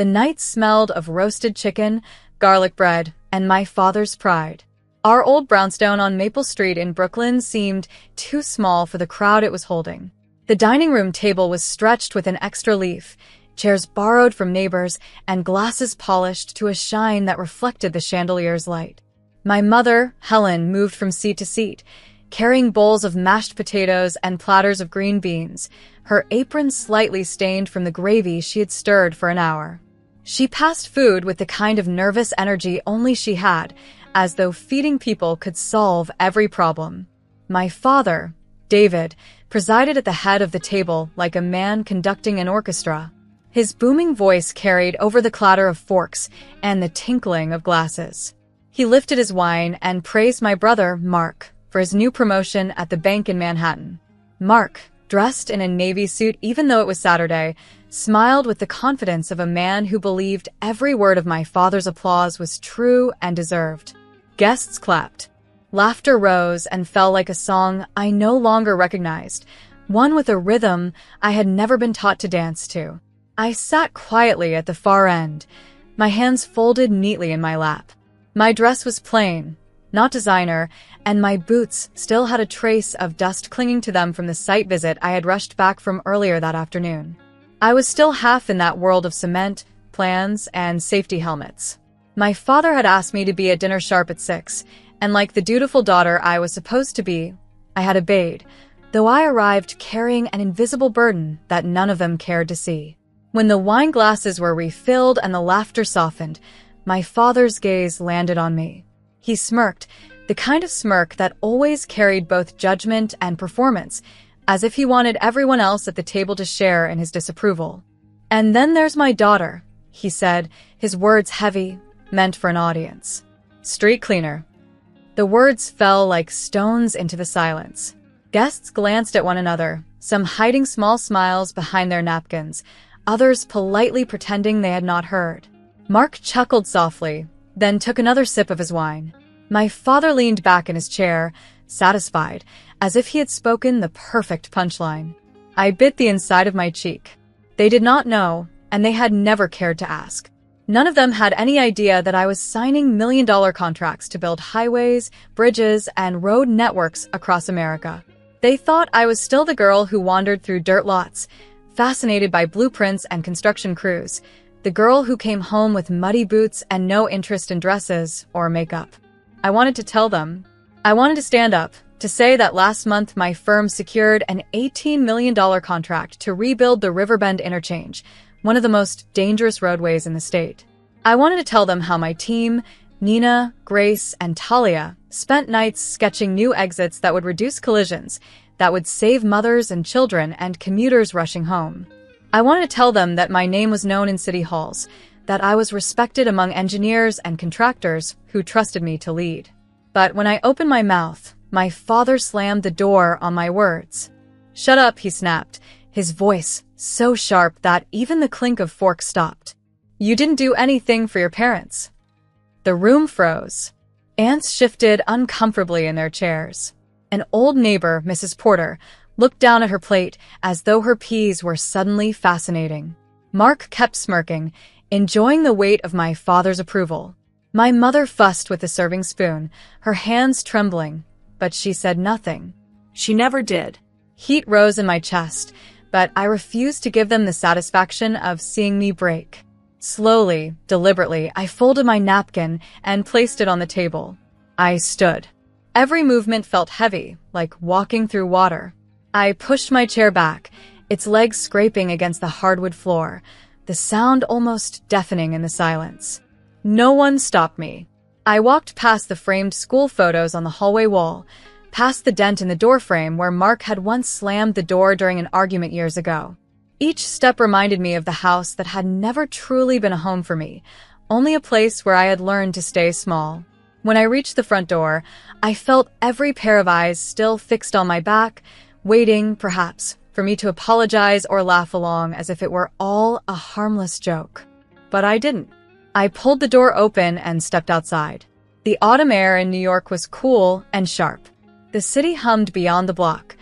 The night smelled of roasted chicken, garlic bread, and my father's pride. Our old brownstone on Maple Street in Brooklyn seemed too small for the crowd it was holding. The dining room table was stretched with an extra leaf, chairs borrowed from neighbors, and glasses polished to a shine that reflected the chandelier's light. My mother, Helen, moved from seat to seat, carrying bowls of mashed potatoes and platters of green beans, her apron slightly stained from the gravy she had stirred for an hour. She passed food with the kind of nervous energy only she had, as though feeding people could solve every problem. My father, David, presided at the head of the table like a man conducting an orchestra. His booming voice carried over the clatter of forks and the tinkling of glasses. He lifted his wine and praised my brother, Mark, for his new promotion at the bank in Manhattan. Mark, dressed in a navy suit even though it was Saturday, smiled with the confidence of a man who believed every word of my father's applause was true and deserved. Guests clapped. Laughter rose and fell like a song I no longer recognized, one with a rhythm I had never been taught to dance to. I sat quietly at the far end, my hands folded neatly in my lap. My dress was plain, not designer, and my boots still had a trace of dust clinging to them from the site visit I had rushed back from earlier that afternoon. I was still half in that world of cement, plans, and safety helmets. My father had asked me to be at dinner sharp at 6, and like the dutiful daughter I was supposed to be, I had obeyed, though I arrived carrying an invisible burden that none of them cared to see. When the wine glasses were refilled and the laughter softened, my father's gaze landed on me. He smirked, the kind of smirk that always carried both judgment and performance, as if he wanted everyone else at the table to share in his disapproval. "And then there's my daughter," he said, his words heavy, meant for an audience. "Street cleaner." The words fell like stones into the silence. Guests glanced at one another, some hiding small smiles behind their napkins, others politely pretending they had not heard. Mark chuckled softly, then took another sip of his wine. My father leaned back in his chair, satisfied, as if he had spoken the perfect punchline. I bit the inside of my cheek. They did not know, and they had never cared to ask. None of them had any idea that I was signing million-dollar contracts to build highways, bridges, and road networks across America. They thought I was still the girl who wandered through dirt lots, fascinated by blueprints and construction crews, the girl who came home with muddy boots and no interest in dresses or makeup. I wanted to tell them. I wanted to stand up, to say that last month my firm secured an $18 million contract to rebuild the Riverbend Interchange, one of the most dangerous roadways in the state. I wanted to tell them how my team, Nina, Grace, and Talia, spent nights sketching new exits that would reduce collisions, that would save mothers and children and commuters rushing home. I wanted to tell them that my name was known in city halls, that I was respected among engineers and contractors who trusted me to lead. But when I opened my mouth, my father slammed the door on my words. "Shut up," he snapped, his voice so sharp that even the clink of forks stopped. "You didn't do anything for your parents." The room froze. Ants shifted uncomfortably in their chairs. An old neighbor, Mrs. Porter, looked down at her plate as though her peas were suddenly fascinating. Mark kept smirking, enjoying the weight of my father's approval. My mother fussed with the serving spoon, her hands trembling, but she said nothing. She never did. Heat rose in my chest, but I refused to give them the satisfaction of seeing me break. Slowly, deliberately, I folded my napkin and placed it on the table. I stood. Every movement felt heavy, like walking through water. I pushed my chair back, its legs scraping against the hardwood floor, the sound almost deafening in the silence. No one stopped me. I walked past the framed school photos on the hallway wall, past the dent in the doorframe where Mark had once slammed the door during an argument years ago. Each step reminded me of the house that had never truly been a home for me, only a place where I had learned to stay small. When I reached the front door, I felt every pair of eyes still fixed on my back, waiting, perhaps, for me to apologize or laugh along as if it were all a harmless joke. But I didn't. I pulled the door open and stepped outside. The autumn air in New York was cool and sharp. The city hummed beyond the block,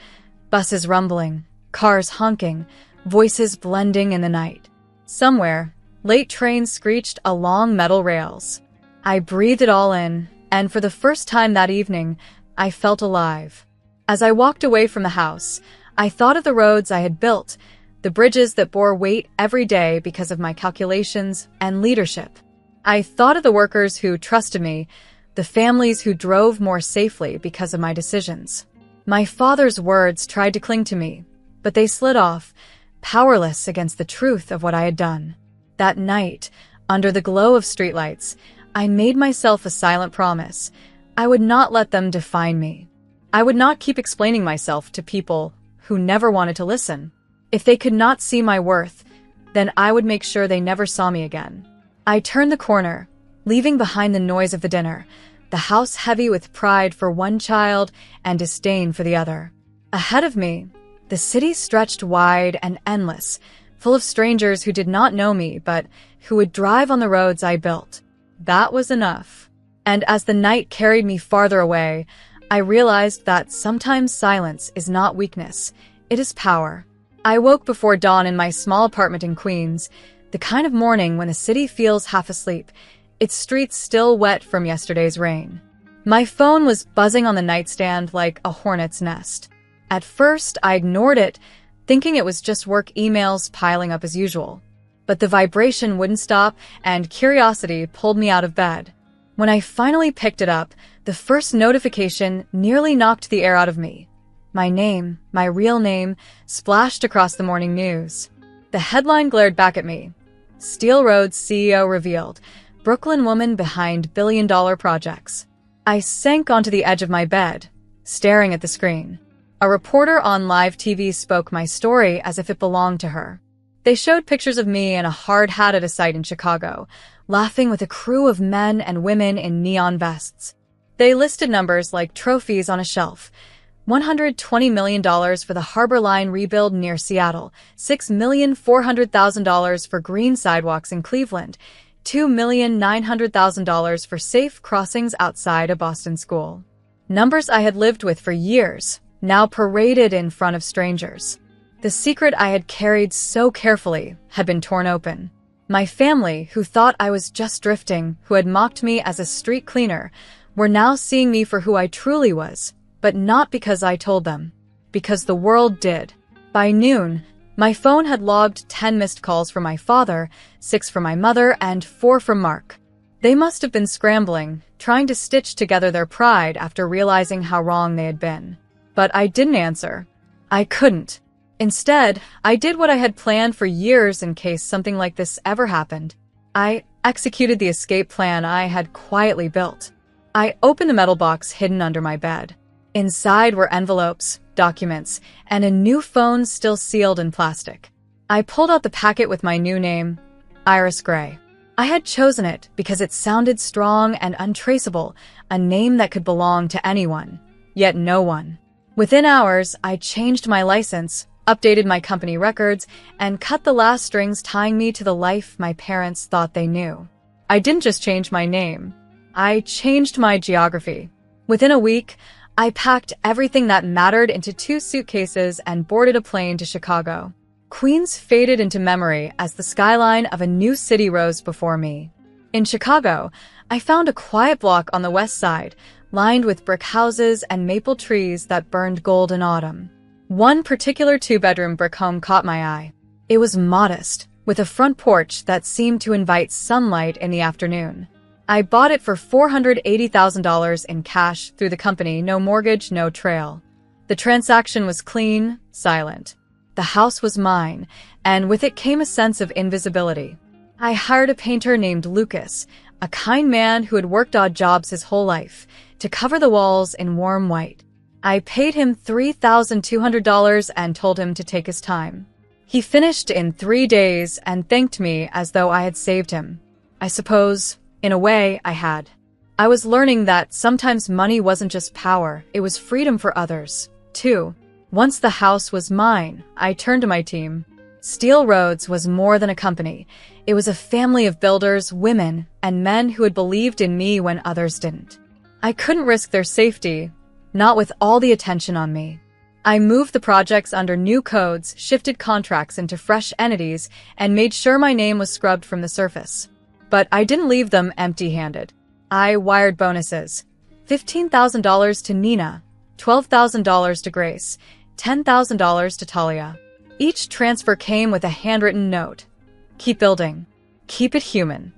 buses rumbling, cars honking, voices blending in the night. Somewhere, Late trains screeched along metal rails. I breathed it all in, and for the first time that evening, I felt alive. As I walked away from the house, I thought of the roads I had built, the bridges that bore weight every day because of my calculations and leadership. I thought of the workers who trusted me, the families who drove more safely because of my decisions. My father's words tried to cling to me, but they slid off, powerless against the truth of what I had done. That night, under the glow of streetlights, I made myself a silent promise. I would not let them define me. I would not keep explaining myself to people who never wanted to listen. If they could not see my worth, then I would make sure they never saw me again. I turned the corner, leaving behind the noise of the dinner, the house heavy with pride for one child and disdain for the other. Ahead of me, the city stretched wide and endless, full of strangers who did not know me but who would drive on the roads I built. That was enough. And as the night carried me farther away, I realized that sometimes silence is not weakness, it is power. I woke before dawn in my small apartment in Queens, the kind of morning when the city feels half asleep, its streets still wet from yesterday's rain. My phone was buzzing on the nightstand like a hornet's nest. At first, I ignored it, thinking it was just work emails piling up as usual. But the vibration wouldn't stop, and curiosity pulled me out of bed. When I finally picked it up, the first notification nearly knocked the air out of me. My name, my real name, splashed across the morning news. The headline glared back at me. Steel Road's CEO revealed, Brooklyn woman behind billion-dollar projects. I sank onto the edge of my bed, staring at the screen. A reporter on live TV spoke my story as if it belonged to her. They showed pictures of me in a hard hat at a site in Chicago, laughing with a crew of men and women in neon vests. They listed numbers like trophies on a shelf. $120 million for the Harbor Line rebuild near Seattle, $6,400,000 for green sidewalks in Cleveland, $2,900,000 for safe crossings outside a Boston school. Numbers I had lived with for years, now paraded in front of strangers. The secret I had carried so carefully had been torn open. My family, who thought I was just drifting, who had mocked me as a street cleaner, were now seeing me for who I truly was. But not because I told them, because the world did. By noon, my phone had logged 10 missed calls from my father, 6 from my mother, and 4 from Mark. They must have been scrambling, trying to stitch together their pride after realizing how wrong they had been. But I didn't answer. I couldn't. Instead, I did what I had planned for years in case something like this ever happened. I executed the escape plan I had quietly built. I opened the metal box hidden under my bed. Inside were envelopes, documents, and a new phone still sealed in plastic. I pulled out the packet with my new name, Iris Gray. I had chosen it because it sounded strong and untraceable, a name that could belong to anyone, yet no one. Within hours, I changed my license, updated my company records, and cut the last strings tying me to the life my parents thought they knew. I didn't just change my name. I changed my geography. Within a week, I packed everything that mattered into 2 suitcases and boarded a plane to Chicago. Queens faded into memory as the skyline of a new city rose before me. In Chicago, I found a quiet block on the west side, lined with brick houses and maple trees that burned gold in autumn. One particular 2-bedroom brick home caught my eye. It was modest, with a front porch that seemed to invite sunlight in the afternoon. I bought it for $480,000 in cash through the company, no mortgage, no trail. The transaction was clean, silent. The house was mine, and with it came a sense of invisibility. I hired a painter named Lucas, a kind man who had worked odd jobs his whole life, to cover the walls in warm white. I paid him $3,200 and told him to take his time. He finished in 3 days and thanked me as though I had saved him. I suppose, in a way, I had. I was learning that sometimes money wasn't just power, it was freedom for others, too. Once the house was mine, I turned to my team. Steel Roads was more than a company. It was a family of builders, women, and men who had believed in me when others didn't. I couldn't risk their safety, not with all the attention on me. I moved the projects under new codes, shifted contracts into fresh entities, and made sure my name was scrubbed from the surface. But I didn't leave them empty-handed. I wired bonuses. $15,000 to Nina, $12,000 to Grace, $10,000 to Talia. Each transfer came with a handwritten note. Keep building. Keep it human.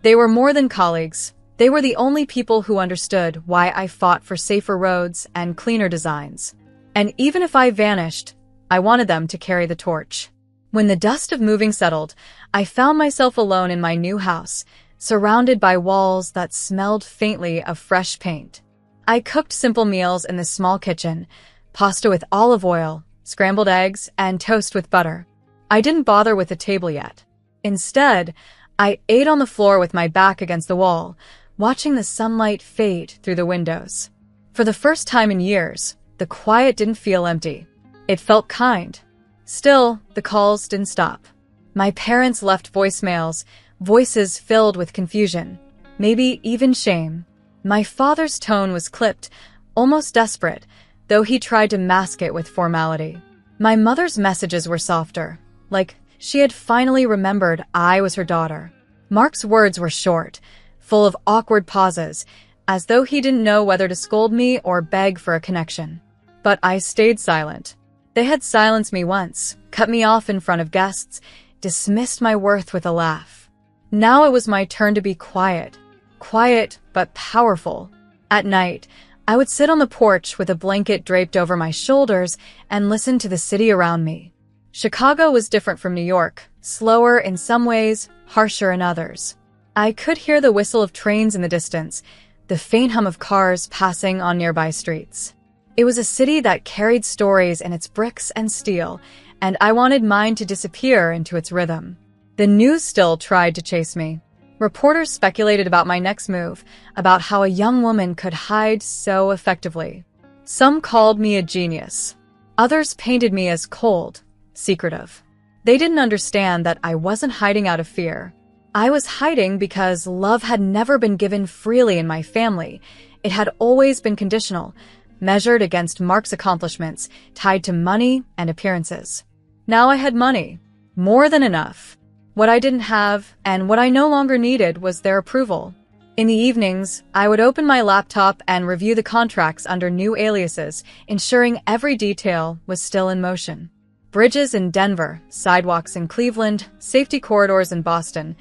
They were more than colleagues. They were the only people who understood why I fought for safer roads and cleaner designs. And even if I vanished, I wanted them to carry the torch. When the dust of moving settled, I found myself alone in my new house, surrounded by walls that smelled faintly of fresh paint. I cooked simple meals in the small kitchen, pasta with olive oil, scrambled eggs, and toast with butter. I didn't bother with the table yet. Instead, I ate on the floor with my back against the wall, watching the sunlight fade through the windows. For the first time in years, the quiet didn't feel empty. It felt kind. Still, the calls didn't stop. My parents left voicemails, voices filled with confusion, maybe even shame. My father's tone was clipped, almost desperate, though he tried to mask it with formality. My mother's messages were softer, like she had finally remembered I was her daughter. Mark's words were short, full of awkward pauses, as though he didn't know whether to scold me or beg for a connection. But I stayed silent. They had silenced me once, cut me off in front of guests, dismissed my worth with a laugh. Now it was my turn to be quiet. Quiet, but powerful. At night, I would sit on the porch with a blanket draped over my shoulders and listen to the city around me. Chicago was different from New York, slower in some ways, harsher in others. I could hear the whistle of trains in the distance, the faint hum of cars passing on nearby streets. It was a city that carried stories in its bricks and steel, and I wanted mine to disappear into its rhythm. The news still tried to chase me. Reporters speculated about my next move, about how a young woman could hide so effectively. Some called me a genius. Others painted me as cold, secretive. They didn't understand that I wasn't hiding out of fear. I was hiding because love had never been given freely in my family. It had always been conditional, measured against Mark's accomplishments, tied to money and appearances. Now I had money. More than enough. What I didn't have, and what I no longer needed, was their approval. In the evenings, I would open my laptop and review the contracts under new aliases, ensuring every detail was still in motion. Bridges in Denver, sidewalks in Cleveland, safety corridors in Boston.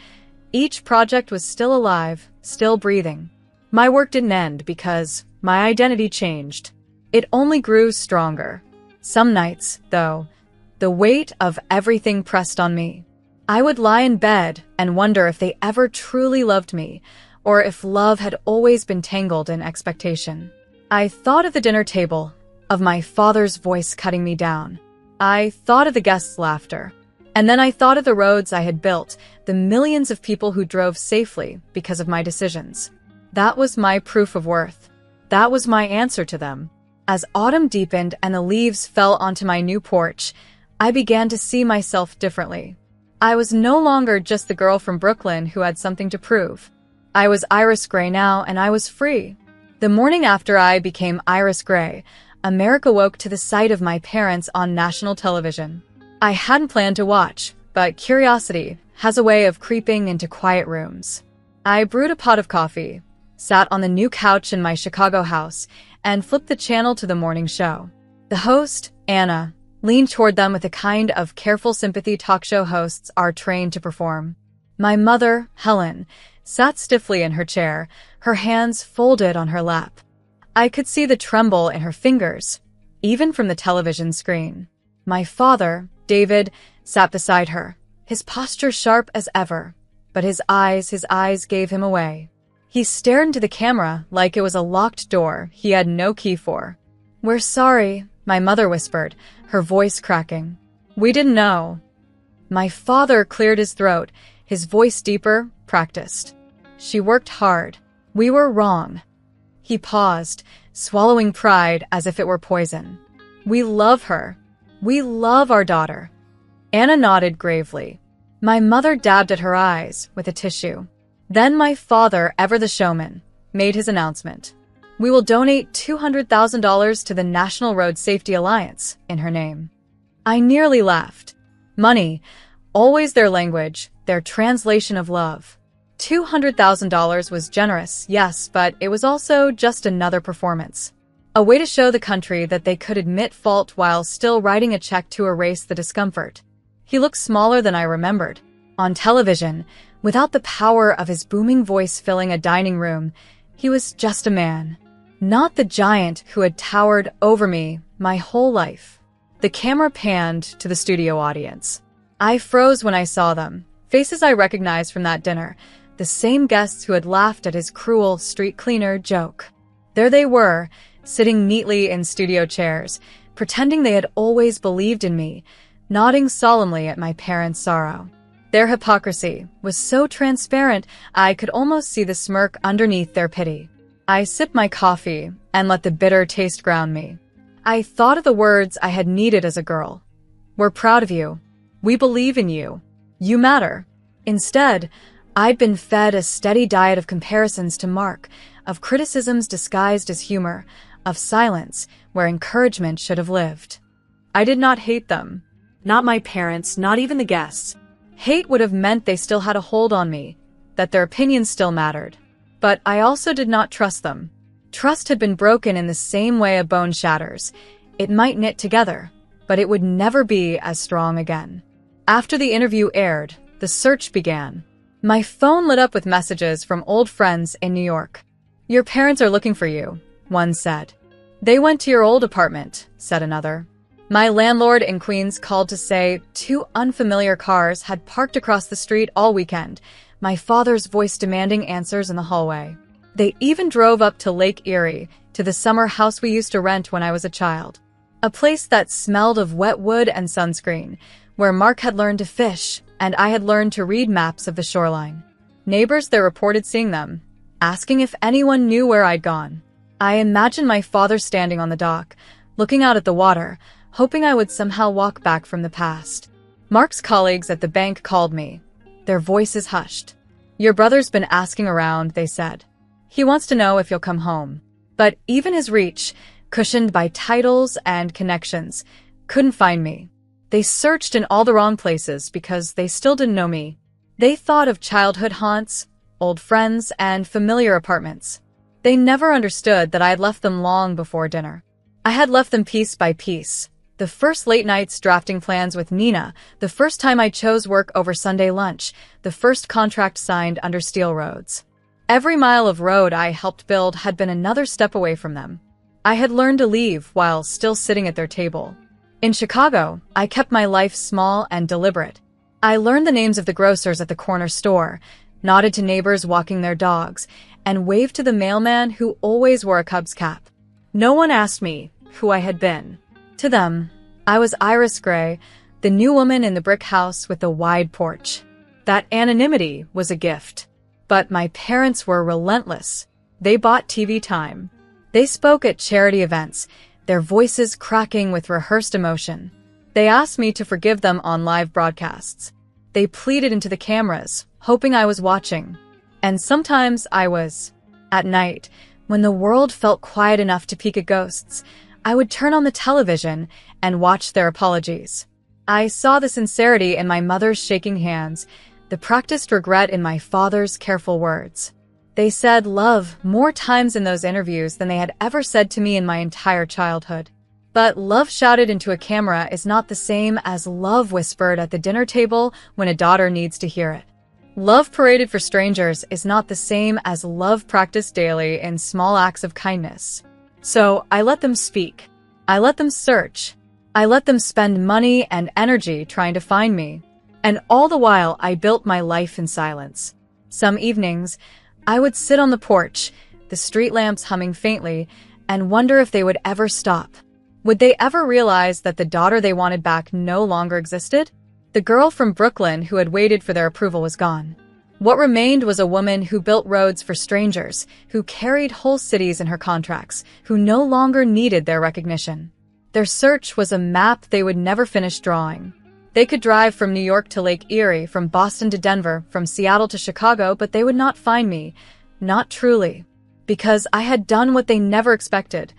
Each project was still alive, still breathing. My work didn't end because my identity changed. It only grew stronger. Some nights, though, the weight of everything pressed on me. I would lie in bed and wonder if they ever truly loved me, or if love had always been tangled in expectation. I thought of the dinner table, of my father's voice cutting me down. I thought of the guests' laughter. And then I thought of the roads I had built, the millions of people who drove safely because of my decisions. That was my proof of worth. That was my answer to them. As autumn deepened and the leaves fell onto my new porch, I began to see myself differently. I was no longer just the girl from Brooklyn who had something to prove. I was Iris Gray now, and I was free. The morning after I became Iris Gray, America woke to the sight of my parents on national television. I hadn't planned to watch, but curiosity has a way of creeping into quiet rooms. I brewed a pot of coffee, sat on the new couch in my Chicago house, and flipped the channel to the morning show. The host, Anna, leaned toward them with the kind of careful sympathy talk show hosts are trained to perform. My mother, Helen, sat stiffly in her chair, her hands folded on her lap. I could see the tremble in her fingers, even from the television screen. My father, David, sat beside her, his posture sharp as ever, but his eyes gave him away. He stared into the camera like it was a locked door he had no key for. "We're sorry," my mother whispered, her voice cracking. "We didn't know." My father cleared his throat, his voice deeper, practiced. "She worked hard. We were wrong." He paused, swallowing pride as if it were poison. "We love her. We love our daughter." Anna nodded gravely. My mother dabbed at her eyes with a tissue. Then my father, ever the showman, made his announcement. We will donate $200,000 to the National Road Safety Alliance in her name. I nearly laughed. Money, always their language, their translation of love. $200,000 was generous, yes, but it was also just another performance. A way to show the country that they could admit fault while still writing a check to erase the discomfort. He looked smaller than I remembered. On television, without the power of his booming voice filling a dining room, he was just a man. Not the giant who had towered over me my whole life. The camera panned to the studio audience. I froze when I saw them, faces I recognized from that dinner, the same guests who had laughed at his cruel street cleaner joke. There they were, sitting neatly in studio chairs, pretending they had always believed in me, nodding solemnly at my parents' sorrow. Their hypocrisy was so transparent I could almost see the smirk underneath their pity. I sipped my coffee and let the bitter taste ground me. I thought of the words I had needed as a girl. We're proud of you. We believe in you. You matter. Instead, I'd been fed a steady diet of comparisons to Mark, of criticisms disguised as humor, of silence where encouragement should have lived. I did not hate them. Not my parents, not even the guests. Hate would have meant they still had a hold on me, that their opinions still mattered. But I also did not trust them. Trust had been broken in the same way a bone shatters. It might knit together, but it would never be as strong again. After the interview aired, the search began. My phone lit up with messages from old friends in New York. Your parents are looking for you, one said. They went to your old apartment, said another. My landlord in Queens called to say 2 unfamiliar cars had parked across the street all weekend, my father's voice demanding answers in the hallway. They even drove up to Lake Erie, to the summer house we used to rent when I was a child. A place that smelled of wet wood and sunscreen, where Mark had learned to fish, and I had learned to read maps of the shoreline. Neighbors there reported seeing them, asking if anyone knew where I'd gone. I imagined my father standing on the dock, looking out at the water, hoping I would somehow walk back from the past. Mark's colleagues at the bank called me. Their voices hushed. Your brother's been asking around, they said. He wants to know if you'll come home. But even his reach, cushioned by titles and connections, couldn't find me. They searched in all the wrong places because they still didn't know me. They thought of childhood haunts, old friends, and familiar apartments. They never understood that I had left them long before dinner. I had left them piece by piece. The first late nights drafting plans with Nina, the first time I chose work over Sunday lunch, the first contract signed under steel roads. Every mile of road I helped build had been another step away from them. I had learned to leave while still sitting at their table. In Chicago, I kept my life small and deliberate. I learned the names of the grocers at the corner store, nodded to neighbors walking their dogs, and waved to the mailman who always wore a Cubs cap. No one asked me who I had been. To them, I was Iris Gray, the new woman in the brick house with the wide porch. That anonymity was a gift. But my parents were relentless. They bought TV time. They spoke at charity events, their voices cracking with rehearsed emotion. They asked me to forgive them on live broadcasts. They pleaded into the cameras, hoping I was watching. And sometimes I was. At night, when the world felt quiet enough to peek at ghosts, I would turn on the television and watch their apologies. I saw the sincerity in my mother's shaking hands, the practiced regret in my father's careful words. They said love more times in those interviews than they had ever said to me in my entire childhood. But love shouted into a camera is not the same as love whispered at the dinner table when a daughter needs to hear it. Love paraded for strangers is not the same as love practiced daily in small acts of kindness. So I let them speak. I let them search. I let them spend money and energy trying to find me. And all the while, I built my life in silence. Some evenings, I would sit on the porch, the street lamps humming faintly, and wonder if they would ever stop. Would they ever realize that the daughter they wanted back no longer existed? The girl from Brooklyn who had waited for their approval was gone. What remained was a woman who built roads for strangers, who carried whole cities in her contracts, who no longer needed their recognition. Their search was a map they would never finish drawing. They could drive from New York to Lake Erie, from Boston to Denver, from Seattle to Chicago, but they would not find me. Not truly. because I had done what they never expected.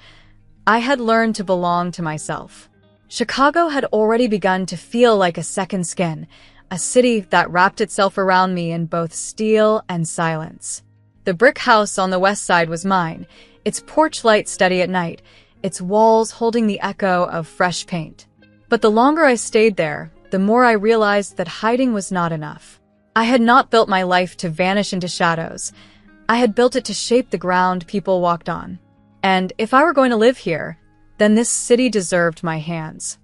I had learned to belong to myself. Chicago had already begun to feel like a second skin, a city that wrapped itself around me in both steel and silence. The brick house on the west side was mine, its porch light steady at night, its walls holding the echo of fresh paint. But the longer I stayed there, the more I realized that hiding was not enough. I had not built my life to vanish into shadows. I had built it to shape the ground people walked on. And if I were going to live here, then this city deserved my hands.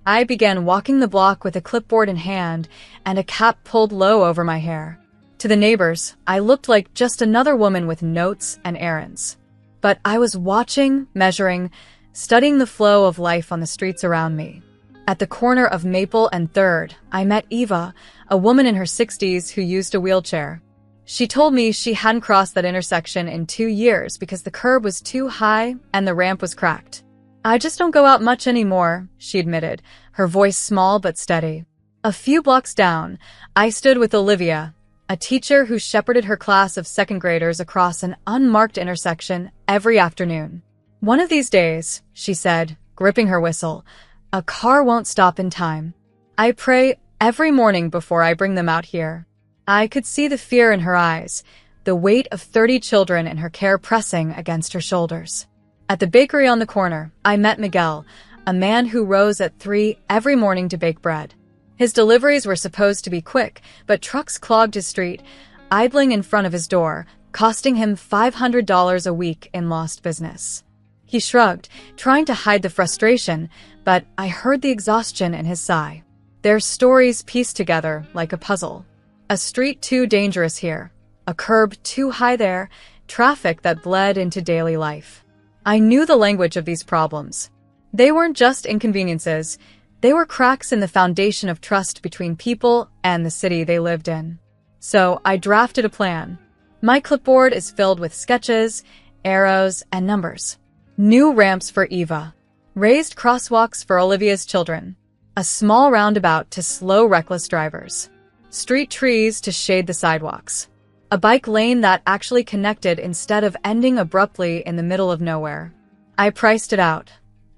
I began walking the block with a clipboard in hand and a cap pulled low over my hair. To the neighbors, I looked like just another woman with notes and errands. But I was watching, measuring, studying the flow of life on the streets around me. At the corner of Maple and 3rd, I met Eva, a woman in her 60s who used a wheelchair. She told me she hadn't crossed that intersection in 2 years because the curb was too high and the ramp was cracked. "I just don't go out much anymore," she admitted, her voice small but steady. A few blocks down, I stood with Olivia, a teacher who shepherded her class of second graders across an unmarked intersection every afternoon. "One of these days," she said, gripping her whistle, "a car won't stop in time. I pray every morning before I bring them out here." I could see the fear in her eyes, the weight of 30 children in her care pressing against her shoulders. At the bakery on the corner, I met Miguel, a man who rose at 3 every morning to bake bread. His deliveries were supposed to be quick, but trucks clogged his street, idling in front of his door, costing him $500 a week in lost business. He shrugged, trying to hide the frustration, but I heard the exhaustion in his sigh. Their stories pieced together like a puzzle. A street too dangerous here, a curb too high there, traffic that bled into daily life. I knew the language of these problems. They weren't just inconveniences, they were cracks in the foundation of trust between people and the city they lived in. So I drafted a plan. My clipboard is filled with sketches, arrows, and numbers. New ramps for Eva. Raised crosswalks for Olivia's children. A small roundabout to slow reckless drivers. Street trees to shade the sidewalks. A bike lane that actually connected instead of ending abruptly in the middle of nowhere. I priced it out.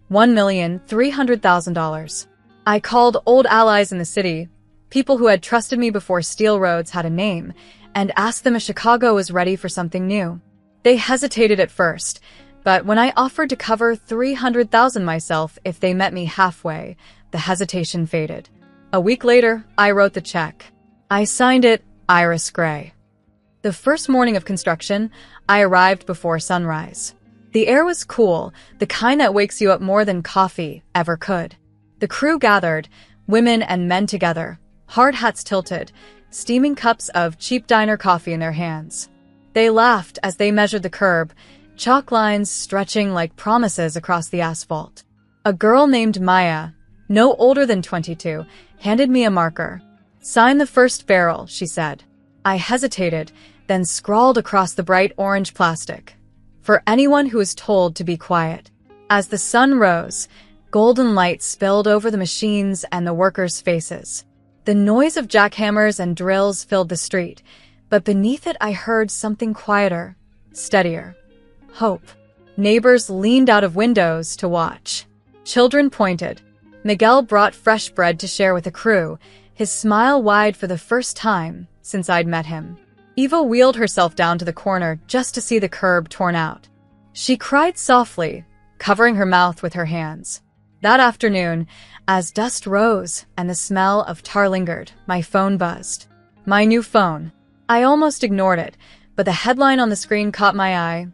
$1,300,000. I called old allies in the city, people who had trusted me before steel roads had a name, and asked them if Chicago was ready for something new. They hesitated at first, but when I offered to cover $300,000 myself if they met me halfway, the hesitation faded. A week later, I wrote the check. I signed it Iris Gray. The first morning of construction, I arrived before sunrise. The air was cool, the kind that wakes you up more than coffee ever could. The crew gathered, women and men together, hard hats tilted, steaming cups of cheap diner coffee in their hands. They laughed as they measured the curb, chalk lines stretching like promises across the asphalt. A girl named Maya, no older than 22, handed me a marker. "Sign the first barrel," she said. I hesitated, then scrawled across the bright orange plastic. "For anyone who is told to be quiet." As the sun rose, golden light spilled over the machines and the workers' faces. The noise of jackhammers and drills filled the street, but beneath it I heard something quieter, steadier. Hope. Neighbors leaned out of windows to watch. Children pointed. Miguel brought fresh bread to share with the crew, his smile wide for the first time since I'd met him. Eva wheeled herself down to the corner just to see the curb torn out. She cried softly, covering her mouth with her hands. That afternoon, as dust rose and the smell of tar lingered, my phone buzzed. My new phone. I almost ignored it, but the headline on the screen caught my eye.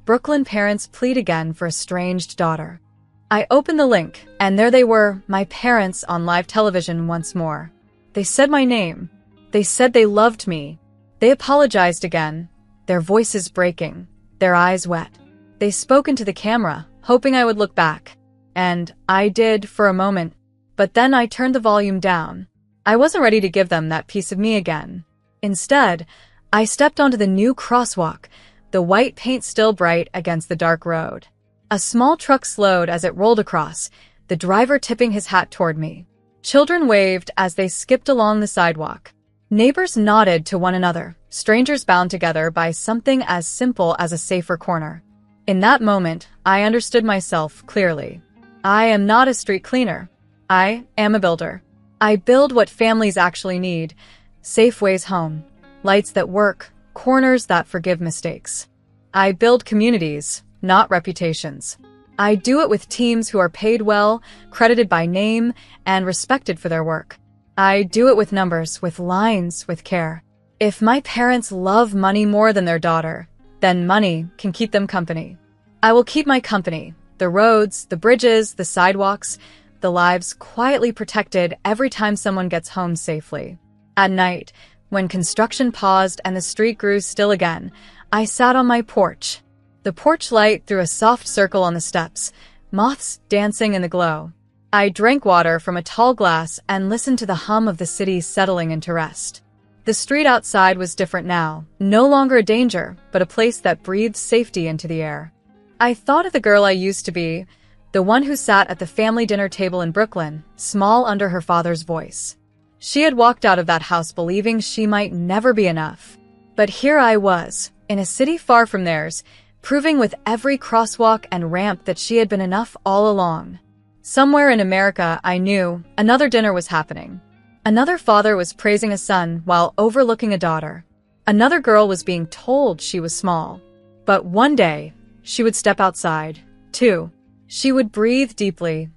Brooklyn parents plead again for estranged daughter. I opened the link, and there they were, my parents on live television once more. They said my name. They said they loved me. They apologized again, their voices breaking, their eyes wet. They spoke into the camera, hoping I would look back. And I did for a moment, but then I turned the volume down. I wasn't ready to give them that piece of me again. Instead, I stepped onto the new crosswalk, the white paint still bright against the dark road. A small truck slowed as it rolled across, the driver tipping his hat toward me. Children waved as they skipped along the sidewalk. Neighbors nodded to one another, strangers bound together by something as simple as a safer corner. In that moment, I understood myself clearly. I am not a street cleaner. I am a builder. I build what families actually need: safe ways home, lights that work, corners that forgive mistakes. I build communities, not reputations. I do it with teams who are paid well, credited by name, and respected for their work. I do it with numbers, with lines, with care. If my parents love money more than their daughter, then money can keep them company. I will keep my company: the roads, the bridges, the sidewalks, the lives quietly protected every time someone gets home safely. At night, when construction paused and the street grew still again, I sat on my porch. The porch light threw a soft circle on the steps, moths dancing in the glow. I drank water from a tall glass and listened to the hum of the city settling into rest. The street outside was different now, no longer a danger, but a place that breathed safety into the air. I thought of the girl I used to be, the one who sat at the family dinner table in Brooklyn, small under her father's voice. She had walked out of that house believing she might never be enough. But here I was, in a city far from theirs, proving with every crosswalk and ramp that she had been enough all along. Somewhere in America, I knew another dinner was happening. Another father was praising a son while overlooking a daughter. Another girl was being told she was small. But one day, she would step outside, too. She would breathe deeply,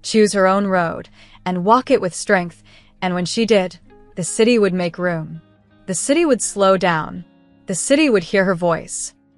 choose her own road, and walk it with strength, and when she did, the city would make room. The city would slow down. The city would hear her voice.